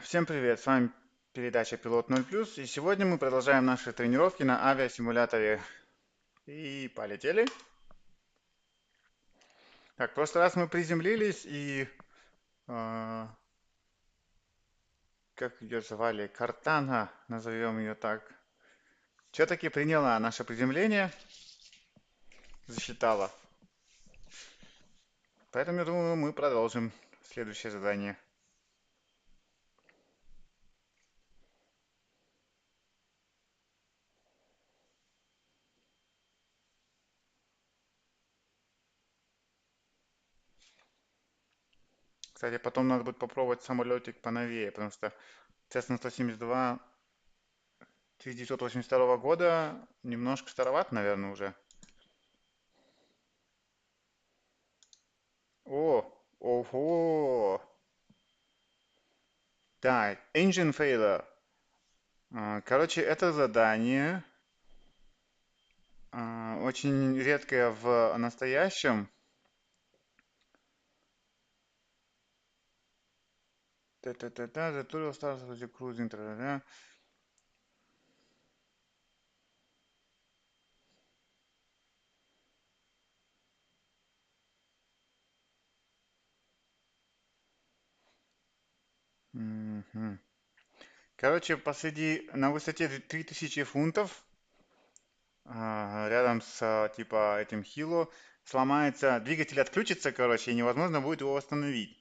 Всем привет, с вами передача Пилот 0+, и сегодня мы продолжаем наши тренировки на авиасимуляторе. И полетели. Так, в прошлый раз мы приземлились и, как ее звали, Картана, назовем ее так, все-таки приняла наше приземление, засчитала. Поэтому, я думаю, мы продолжим следующее задание. Кстати, потом надо будет попробовать самолетик поновее, потому что Cessna 172 1982 года немножко староват, наверное, уже. О, ого! Так, engine failure. Короче, это задание очень редкое в настоящем. Та-та-та-та, the tutorial starts with the cruising. Та-та-та. Мгм. Короче, на высоте 3000 фунтов, рядом с, типа, этим хило, сломается, двигатель отключится, короче, и невозможно будет его восстановить.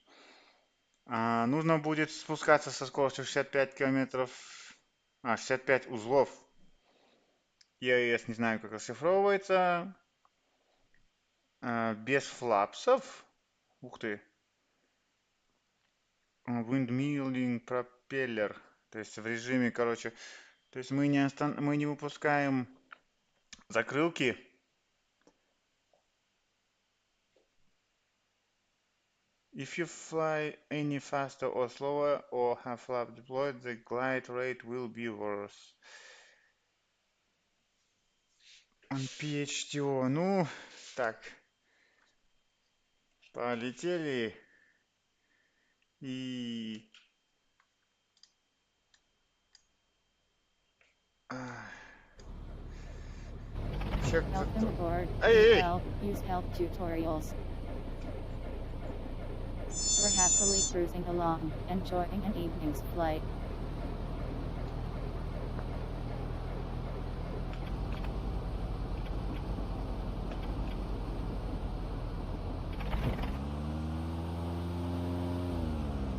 Нужно будет спускаться со скоростью 65 километров, 65 узлов. Я не знаю, как расшифровывается. Без флапсов. Ух ты. Windmilling пропеллер. То есть в режиме, короче, то есть мы не выпускаем закрылки. If you fly any faster or slower or have flap deployed, the glide rate will be worse. On PHTO. Ну, так, полетели. И... а, чё Welcome кто... aboard. Эй, эй! Use help tutorials. We're happily cruising along, enjoying an evening's flight.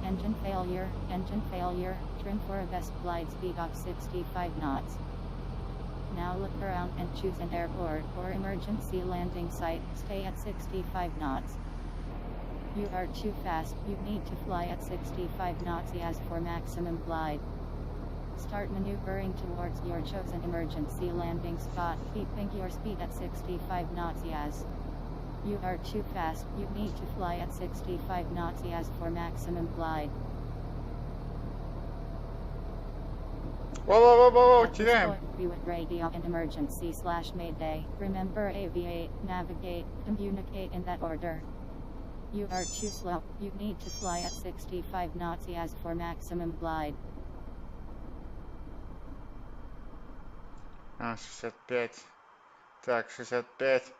Engine failure, trim for a best glide speed of 65 knots. Now look around and choose an airport or emergency landing site, stay at 65 knots. You are too fast, you need to fly at 65 knots as for maximum glide. Start maneuvering towards your chosen emergency landing spot, keeping your speed at 65 knots as. You are too fast, you need to fly at 65 knots as for maximum glide. Воу-воу-воу-воу, At this теряем. point, we would radio an emergency/mayday. Remember aviate, navigate, communicate in that order. You are too slow, you need to fly at 65 knots as for maximum glide. 65. Так, 65.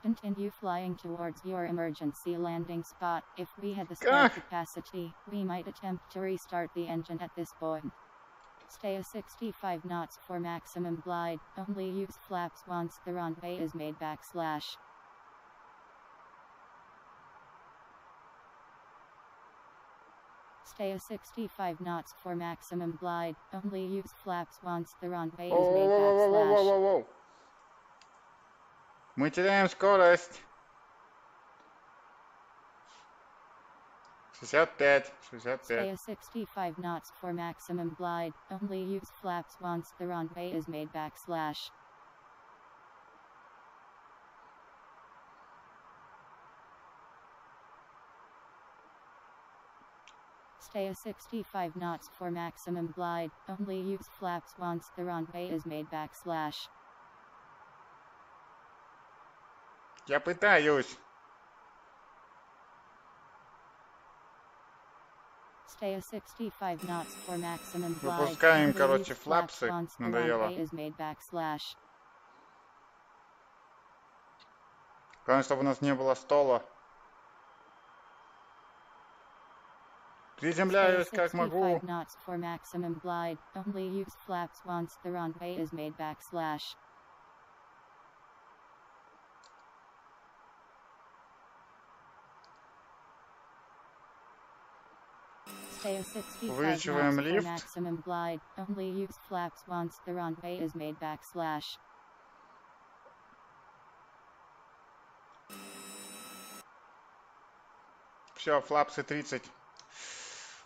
Continue flying towards your emergency landing spot. If we had the spare Как? capacity, we might attempt to restart the engine at this point. Stay at 65 knots for maximum glide. Only use flaps once the runway is made backslash. Stay at 65 knots for maximum glide. Only use flaps once the runway is made backslash. Воу-воу-воу-воу-воу-воу. Мы теряем скорость. 65, Stay 65. at 65 knots for maximum glide. Only use flaps once the runway is made backslash. Stay at 65 knots for maximum glide. Only use flaps once the runway is made backslash. Я пытаюсь. Stay at 65 knots for maximum glide. Выпускаем, Only короче, use flaps флапсы. once the Надоело. runway is made backslash. Главное, чтобы у нас не было стола. Приземляюсь как могу. 65 knots for maximum glide. Only use flaps once the runway is made backslash. Stay at 65 Увеличиваем knots for лифт. maximum glide. Only use flaps once the runway is made backslash. Все, флапсы 30.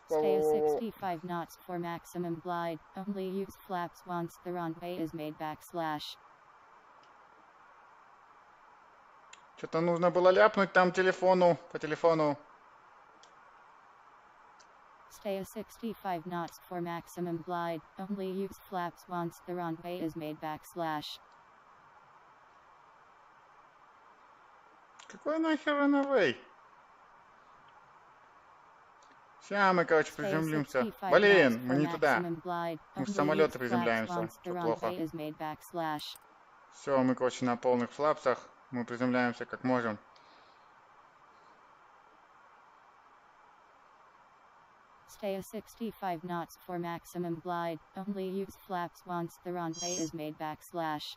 Stay at 65 knots for maximum glide. Only use flaps once the runway is made backslash. Что-то нужно было ляпнуть там по телефону. Stay at 65 knots for maximum glide. Only use flaps once the runway is made backslash. Какой нахер runway? Сейчас мы, короче, Stay at приземлимся. 65 Блин, knots мы for не туда. maximum glide. Мы с Only самолета use приземляемся. flaps once the Что плохо. runway is made backslash. Все, мы, короче, на полных флапсах. Мы приземляемся как можем. Stay at 65 knots for maximum glide. Only use flaps once the runway is made backslash.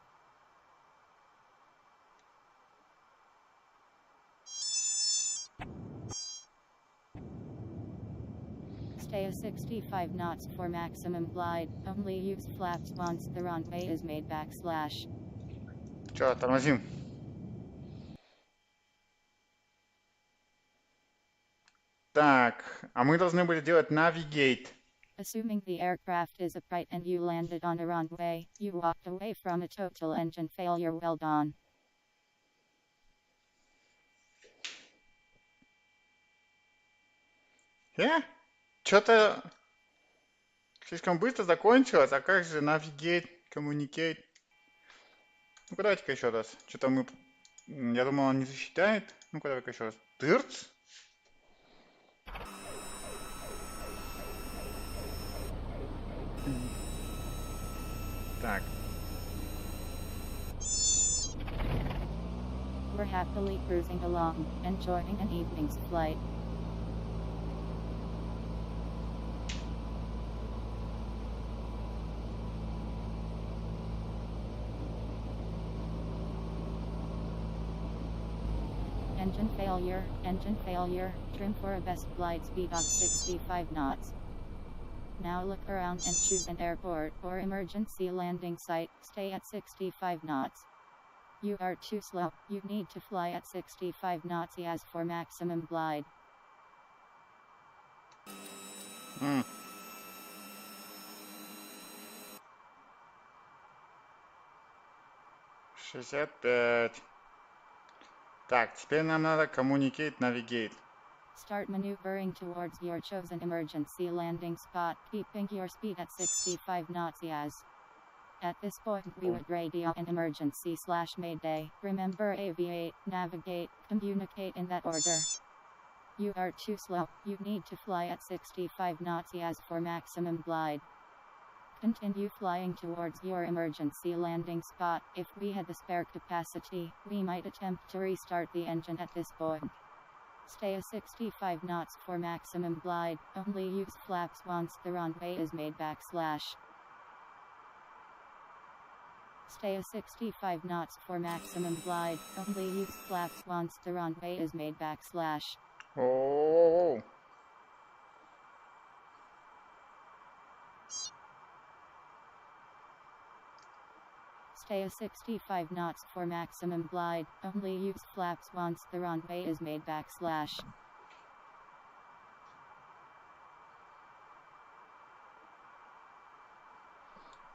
Stay at 65 knots for maximum glide. Only use flaps once the runway is made backslash. Че, тормозим. Так, а мы должны были делать navigate. Assuming the aircraft is upright and you landed on a runway, you walked away from a total engine failure. Well done. Что-то слишком быстро закончилось. А как же navigate, communicate? Ну-ка, давайте-ка еще раз. Что-то мы... Я думал, он не засчитает. Ну-ка, давай-ка еще раз. Тырц. Так. We're happily cruising along, enjoying an evening's flight. Engine failure, trim for a best glide speed of 65 knots. Now look around and choose an airport or emergency landing site, stay at 65 knots. You are too slow, you need to fly at 65 knots as for maximum glide. 65. Так, теперь нам надо communicate, navigate. Start maneuvering towards your chosen emergency landing spot, keeping your speed at 65 knots as. At this point we would radio an emergency/mayday. Remember aviate, navigate, communicate in that order. You are too slow, you need to fly at 65 knots as for maximum glide. Continue flying towards your emergency landing spot. If we had the spare capacity, we might attempt to restart the engine at this point. Stay at 65 knots for maximum glide. Only use flaps once the runway is made backslash. Stay at 65 knots for maximum glide. Only use flaps once the runway is made backslash. Oh. Stay at 65 knots for maximum glide. Only use flaps once the runway is made backslash.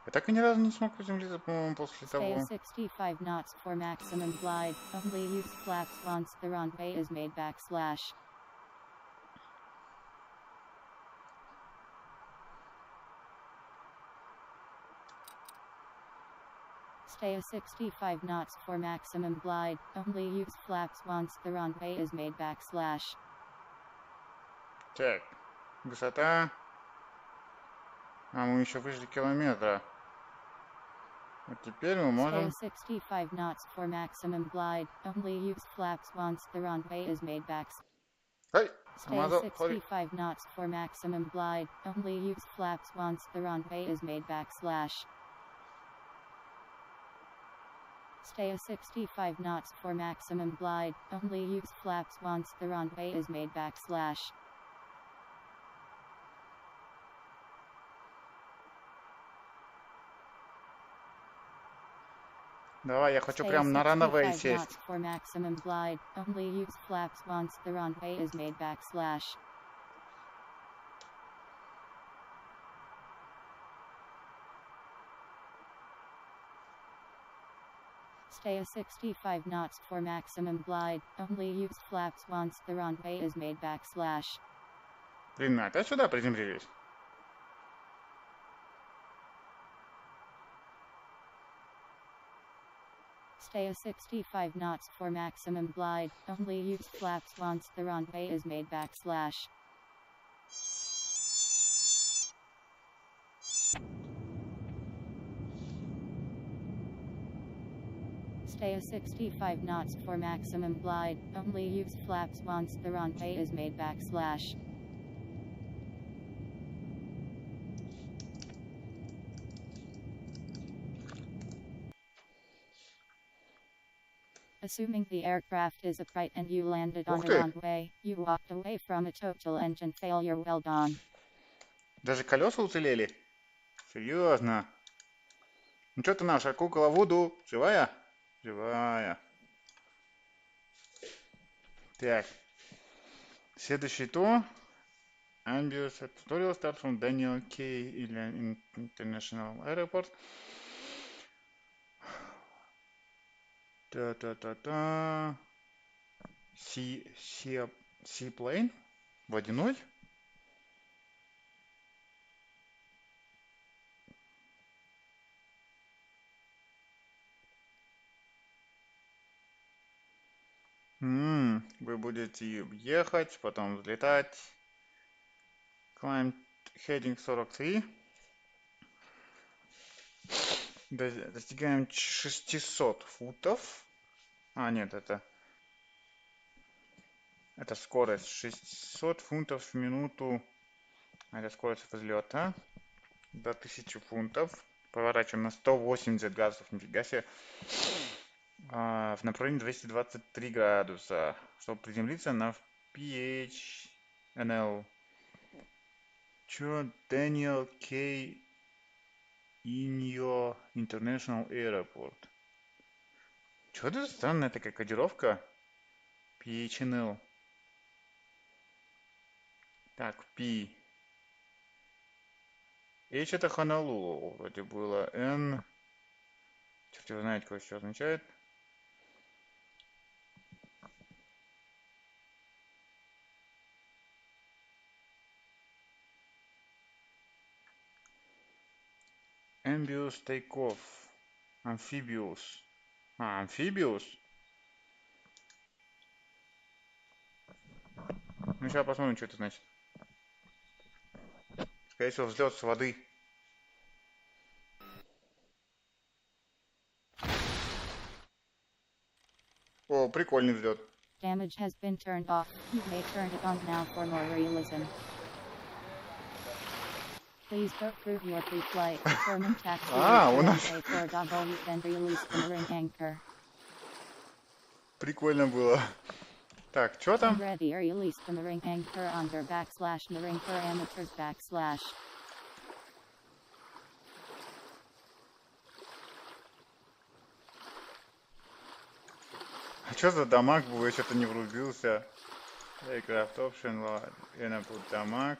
Я так и ни разу не смог приземлиться, по-моему, после Stay того. at 65 knots for maximum glide. Only use flaps once the runway is made backslash. Stay at 65 knots for maximum glide. Only use flaps once the runway is made backslash. Так. Высота. А мы еще выше километра. Вот теперь мы Stay можем... at 65 knots for maximum glide. Only use flaps once the runway is made back. Ай! Stay at Амазон, sorry. 65 knots for maximum glide. Only use flaps once the runway is made back. Stay at 65 knots for maximum glide. Only use flaps once the runway is made back. Давай, я хочу Stay прям at на ранавей 65 сесть. knots for maximum glide. Only use flaps once the runway is made back. Stay at 65 knots for maximum glide. Only use flaps once the runway is made back. Блин, мы опять сюда приземлились? Stay at 65 knots for maximum glide. Only use flaps once the runway is made back. Stay at 65 knots for maximum glide. Only use flaps once the runway is made back. Assuming the aircraft is upright and you landed on Ух a ты! runway, you walked away from a total engine failure. Well done. Даже колеса уцелели? Серьезно? Ну что ты наша кукла Вуду? Живая? Живая. Так. Следующий то. Ambulance tutorial starts from Daniel K. International Airport. Та-та-та-та. Seaplane? Водяной? Вы будете ехать, потом взлетать. Climb heading 43. Достигаем 600 футов. А, нет, это скорость 600 фунтов в минуту. Это скорость взлета. До 1000 фунтов. Поворачиваем на 180 градусов. Нифига себе. В направлении 223 градуса. Чтобы приземлиться на PHNL. Чё? Daniel K. Inyo International Airport. Чё это за странная такая кодировка? PHNL. Так, P. H это Honolulu. Вроде было N. Черт его знает, что еще означает. Amphibious takeoff. Amphibious. Amphibious? Ну, сейчас посмотрим, что это значит. Скорее всего, взлет с воды. О, прикольный взлет. Damage has been turned off. You may turn it on now for more realism. Please go through your pre-flight. Determine taxi у нас... for W and release the mooring anchor. Прикольно было. Так, что там? Ready, release the mooring anchor under /mooring parameters /. А что за дамаг был? Я что-то не врубился. Aircraft option, input дамаг.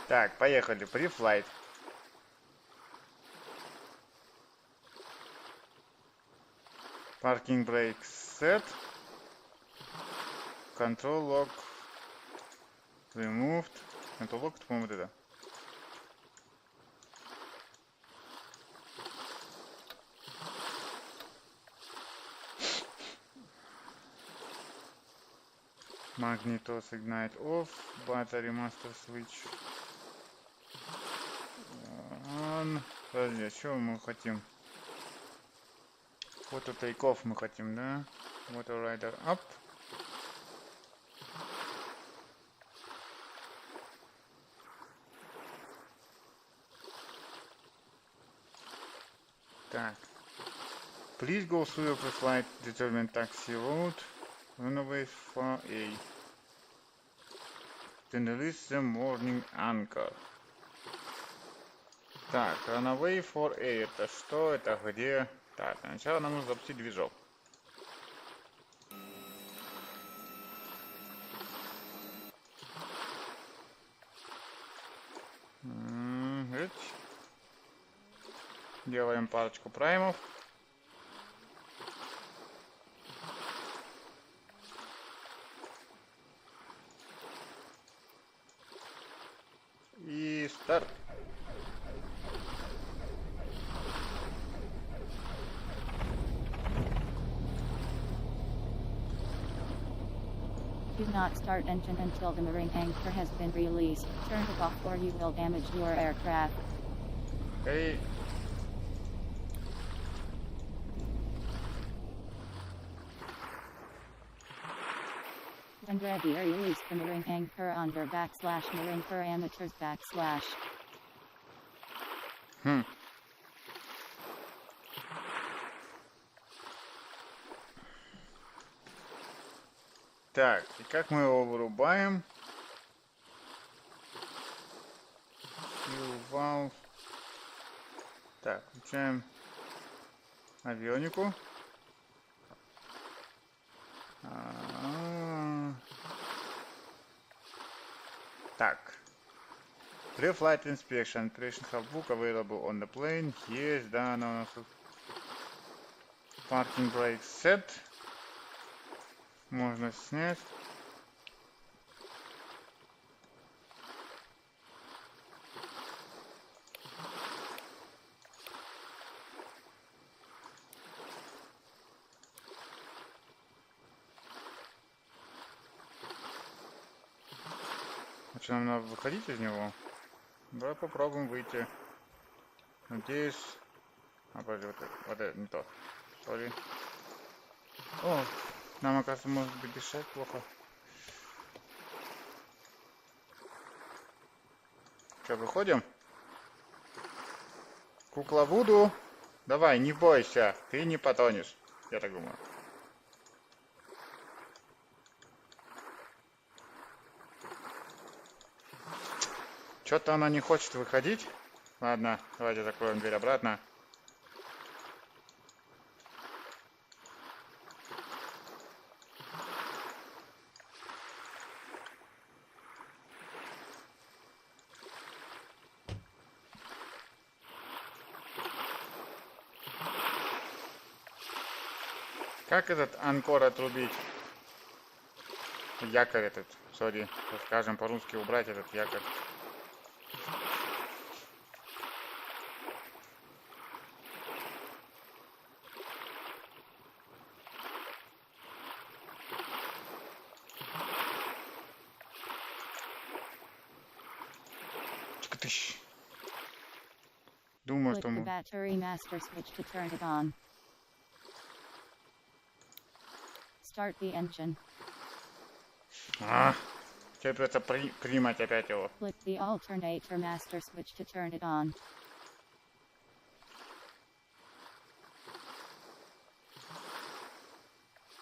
Так, поехали. Pre-flight. Parking brake set. Control lock removed. Control lock, это, по-моему, вот это. Magnetos ignite off. Battery master switch on. Подожди, а что мы хотим? Вот это take-off мы хотим, да? Water rider up. Так. Please go through your pre-flight determined taxi route. Runway for A. Then release the morning anchor. Так, runway for A. Это что? Это где? Так, сначала нам нужно запустить движок. Делаем парочку праймов. И старт. Do not start engine until the marine anchor has been released. Turn it off or you will damage your aircraft. Okay. When ready, release the marine anchor under /marine parameters /. Так, и как мы его вырубаем? Valve. Так, включаем авионику. Так. Pre-flight inspection. Operation handbook available on the plane. Есть, да, но у нас тут parking brake set. Можно снять. Что, нам надо выходить из него? Давай попробуем выйти. Надеюсь... подожди, вот это не то. Сори. О, нам, оказывается, может быть дышать плохо. Что, выходим? Кукла Вуду, давай, не бойся, ты не потонешь. Я так думаю. Что-то она не хочет выходить. Ладно, давайте закроем дверь обратно. Как этот анкор отрубить? Якорь этот, сори, скажем по-русски, убрать этот якорь. Думаю, что мы... Battery master switch to turn it on. Start the engine. Теперь придется примать опять его. Click the alternator master switch to turn it on.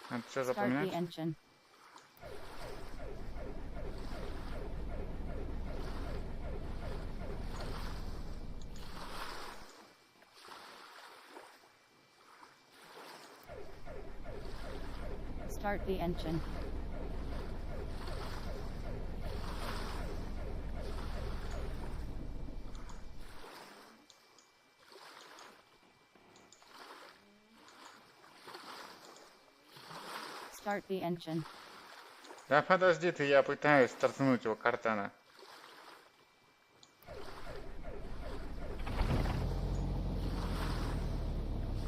Надо все Start the запоминать. engine. Start the engine. Start the engine. Да подожди ты, я пытаюсь стартануть его картана.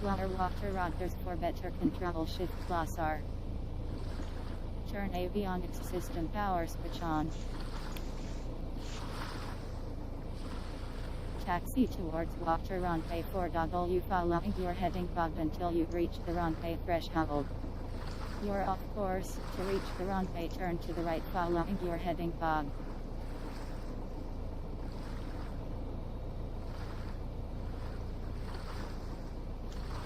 Lower water rockers for better control shift plus R. Turn avionics system power switch on. Taxi towards water runway 4W following your heading fog until you reach the runway threshold. You're off course. To reach the runway, turn to the right following your heading fog.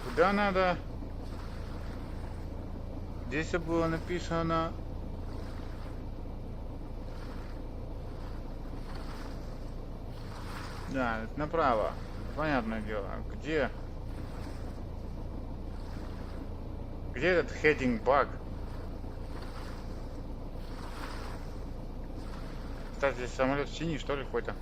Куда надо? Здесь было написано... Да, это направо. Понятное дело. Где? Где этот heading bug? Кстати, здесь самолет синий, что ли, какой-то?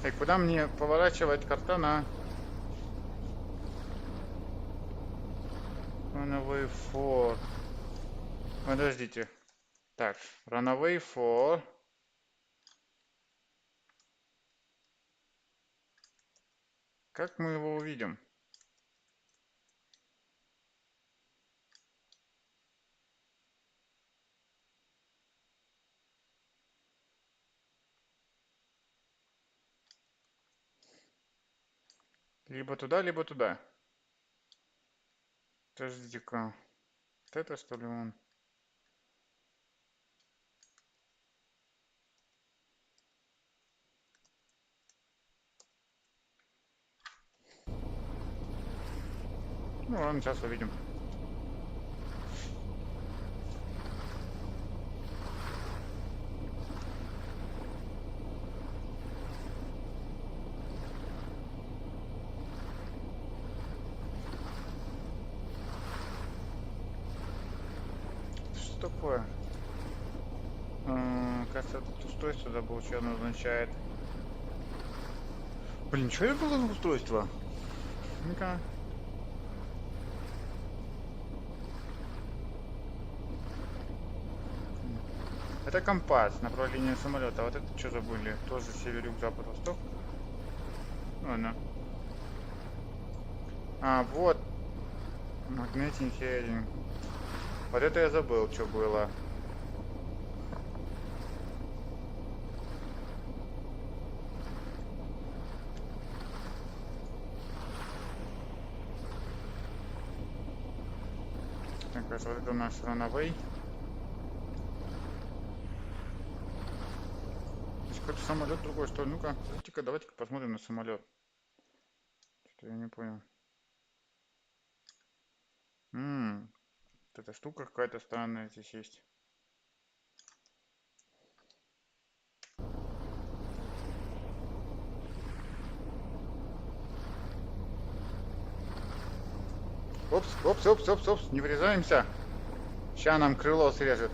Так, куда мне поворачивать картана? Runaway 4. Подождите. Так, Runaway 4. Как мы его увидим? Либо туда, либо туда. Подождите-ка. Вот это что ли он? Ну ладно, сейчас увидим. Что такое? Кажется, это устройство забыл, что оно означает. Блин, что это было за устройство? Ну-ка. Это компас, направление самолета. А вот это что забыли? Тоже север, юг, запад, восток. Ладно. А, вот. Magnetic heading. Вот это я забыл, что было. Так, вот это у нас runaway. Здесь какой-то самолет другой, что ли? Ну-ка, давайте-ка посмотрим на самолет. Что-то я не понял. Вот эта штука какая-то странная здесь есть. Опс, опс, опс, опс, опс, не врезаемся. Ща нам крыло срежет.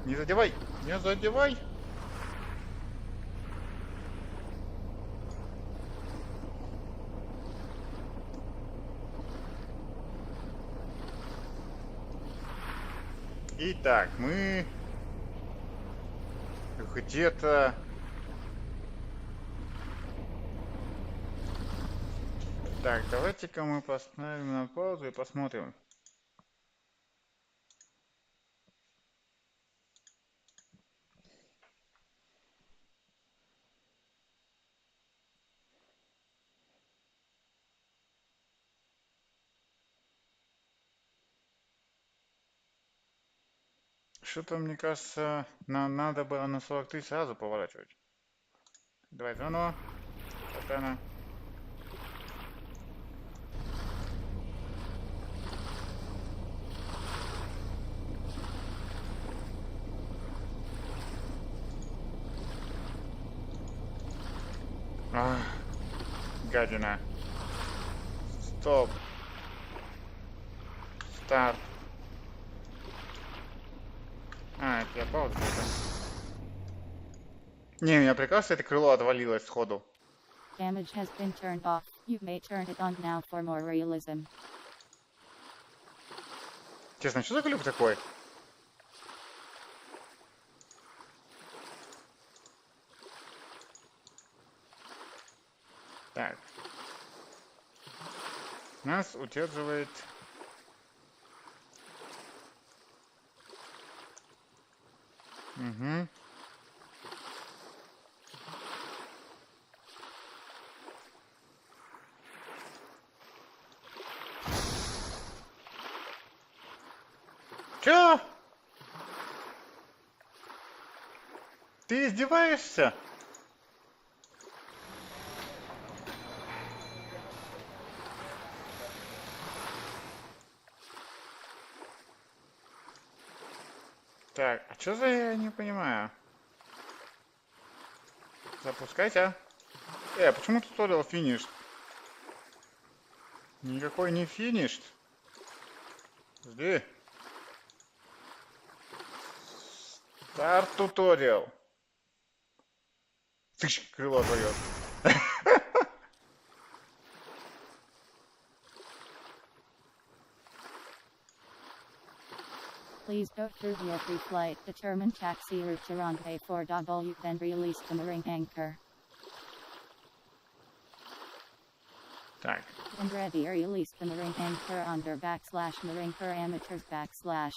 Не задевай, не задевай. Итак, мы где-то... Так, давайте-ка мы поставим на паузу и посмотрим. Что-то, мне кажется, нам надо было на 43 сразу поворачивать. Давай заново. Катана. Гадина. Стоп. Старт. Это я паузу. Не, у меня прекрасно это крыло отвалилось сходу. Damage has been turned off. You may turn it on now for more realism. Честно, что за глюк такой? Так. Нас удерживает... Угу. Чё? Ты издеваешься? Так, а что за я не понимаю? Запускайте. А почему туториал финиш? Никакой не финиш. Жди. Старт туториал. Тыщ, крыло твое. Please go through your pre-flight determined taxi route to runway 4W, then release the mooring anchor. Так. When ready, release the mooring anchor under / mooring parameters /.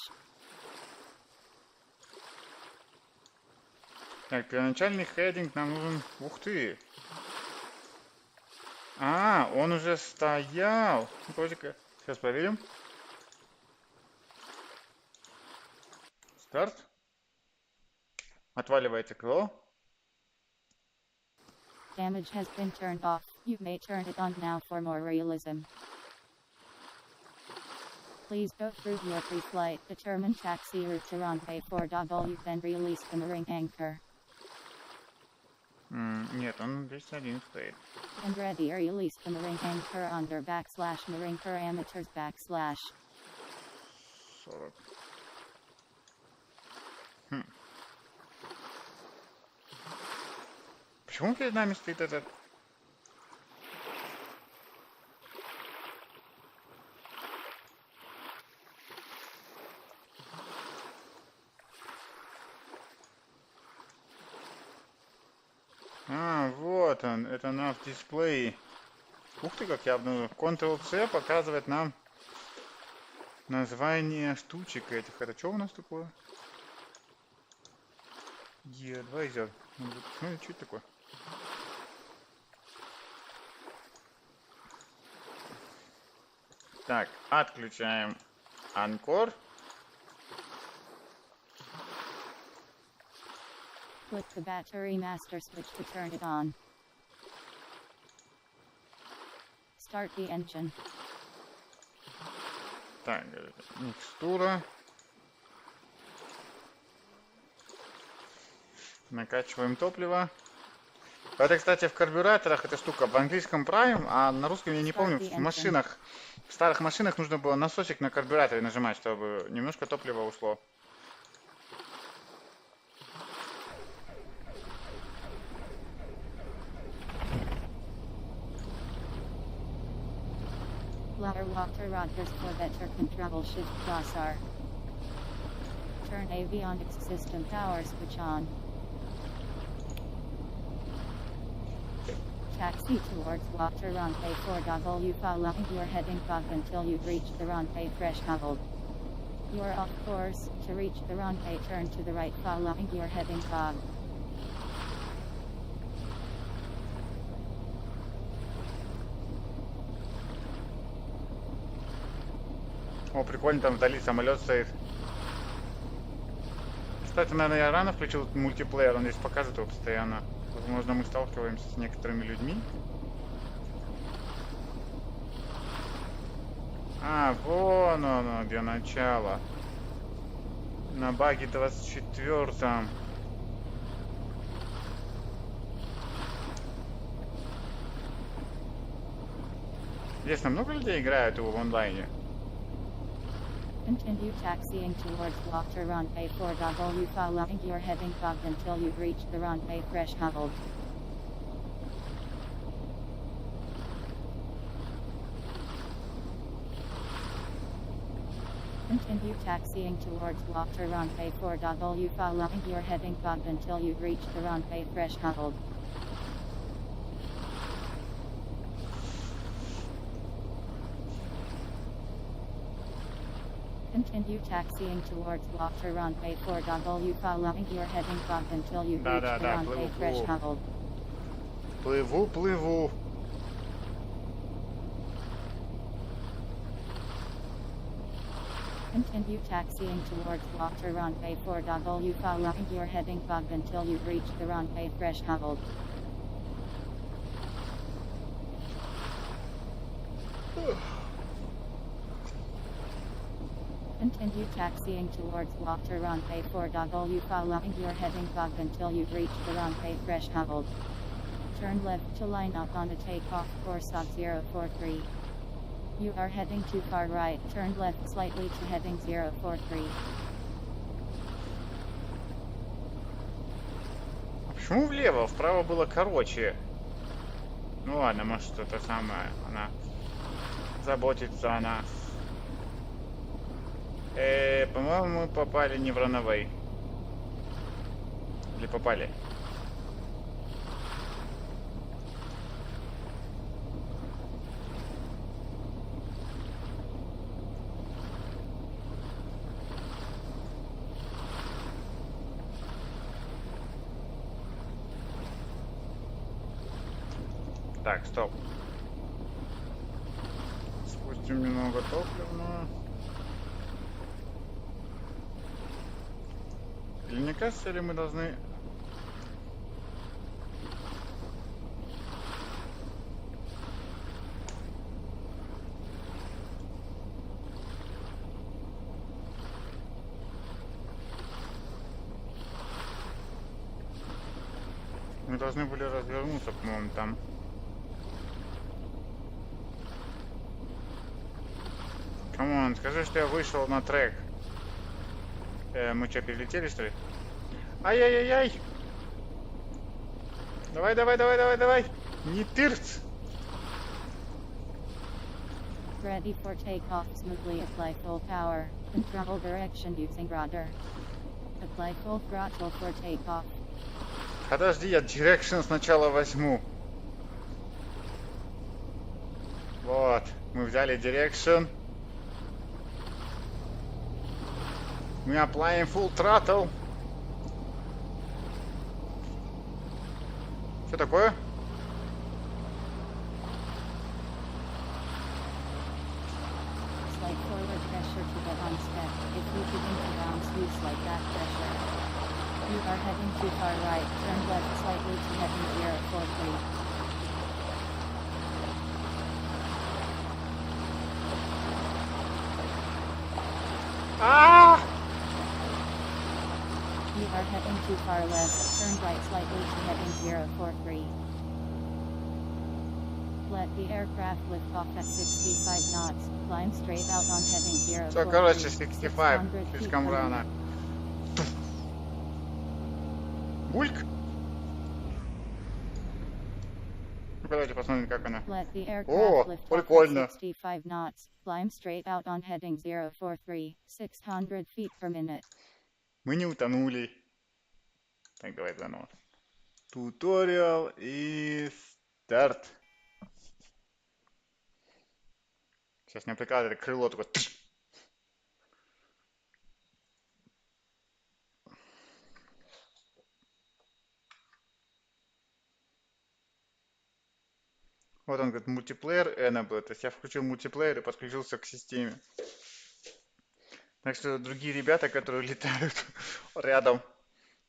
Так, первоначальный хединг нам нужен... Ух ты! А, он уже стоял. Вроде-ка. Сейчас проверим. Старт. Отваливается крыло. Damage has been turned off. You may turn it on now for more realism. Please go through your pre-flight determined taxi route to runway 4W, then release the mooring anchor. Нет, он здесь один стоит. When ready, release the mooring anchor under / mooring parameters /. 40. Почему перед нами стоит этот? А, вот он, это nav дисплей. Ух ты, как я обнаружил. Ctrl-C показывает нам название штучек этих. Это что у нас такое? Advisor. Ну, что это такое? Так, отключаем анкор. Click the battery master switch to turn it on. Start the engine. Так, микстура. Накачиваем топливо. Это, кстати, в карбюраторах эта штука в английском Prime, а на русском я не помню. В машинах, в старых машинах нужно было насосик на карбюраторе нажимать, чтобы немножко топлива ушло. Lower water rotors for better control shift crossar. Turn avionics system power switch on. Taxi towards water runway 4W, following your heading fog until you reach the runway threshold. You are off course. To reach the runway, turn to the right following your heading fog. О, прикольно, там вдали самолет стоит. Кстати, наверное, я рано включил мультиплеер, он здесь показывает его постоянно. Возможно, мы сталкиваемся с некоторыми людьми. А, вон оно, где начало. На баге 24-м. Интересно, много людей играют его в онлайне? Continue taxiing towards water runway 4W, following your heading fog until you reach the runway threshold. Continue taxiing towards water runway 4W following your heading fog until you reach the runway threshold. Continue taxiing towards water runway 4W following your heading fog until you reach the runway threshold. Плыву. Continue taxiing towards water runway 4W following your heading fog until you reach the runway threshold. Continue taxiing towards water runway 4W following your heading fog until you reach the runway threshold. Turn left to line up on a takeoff course of 043. You are heading too far right, turn left slightly to heading 043. Почему влево? Вправо было короче. Ну ладно, может это самое. Она заботится о нас. По-моему, мы попали не в ранавей. Или попали? Так, стоп. Спустим немного топлива. Или не кажется ли мы должны... Мы должны были развернуться, по-моему, там. Камон, скажи, что я вышел на трек. Мы что, перелетели, что ли? Ай-яй-яй-яй! Давай! Не тырц! Ready for takeoff smoothly. Apply full power. Control direction using rudder. Apply full throttle for takeoff. Подожди, я direction сначала возьму. Вот, мы взяли direction. Мы applying full throttle. Что такое? Slight forward pressure to get on step. If you begin to bounce, use like that pressure. You are heading too far right. Turn left slightly to heading 043. Ah! You are heading too far left. Turn right slightly to heading 043. Let the aircraft lift off at 65 knots. Climb straight out on heading 043. Все, короче, 65. Слишком рано. Бульк? Ну, давайте посмотрим, как она. Let the aircraft О, lift off прикольно. at 65 knots. Climb straight out on heading 043. 600 feet per minute. Мы не утонули. Так, давай заново. Туториал и старт. Сейчас не прикладывает крыло такое. Вот он говорит, мультиплеер enable. То есть я включил мультиплеер и подключился к системе. Так что другие ребята, которые летают рядом,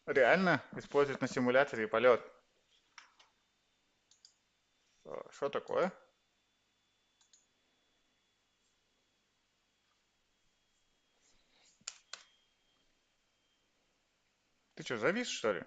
реально используют на симуляторе полет. Что такое? Ты что, завис, что ли?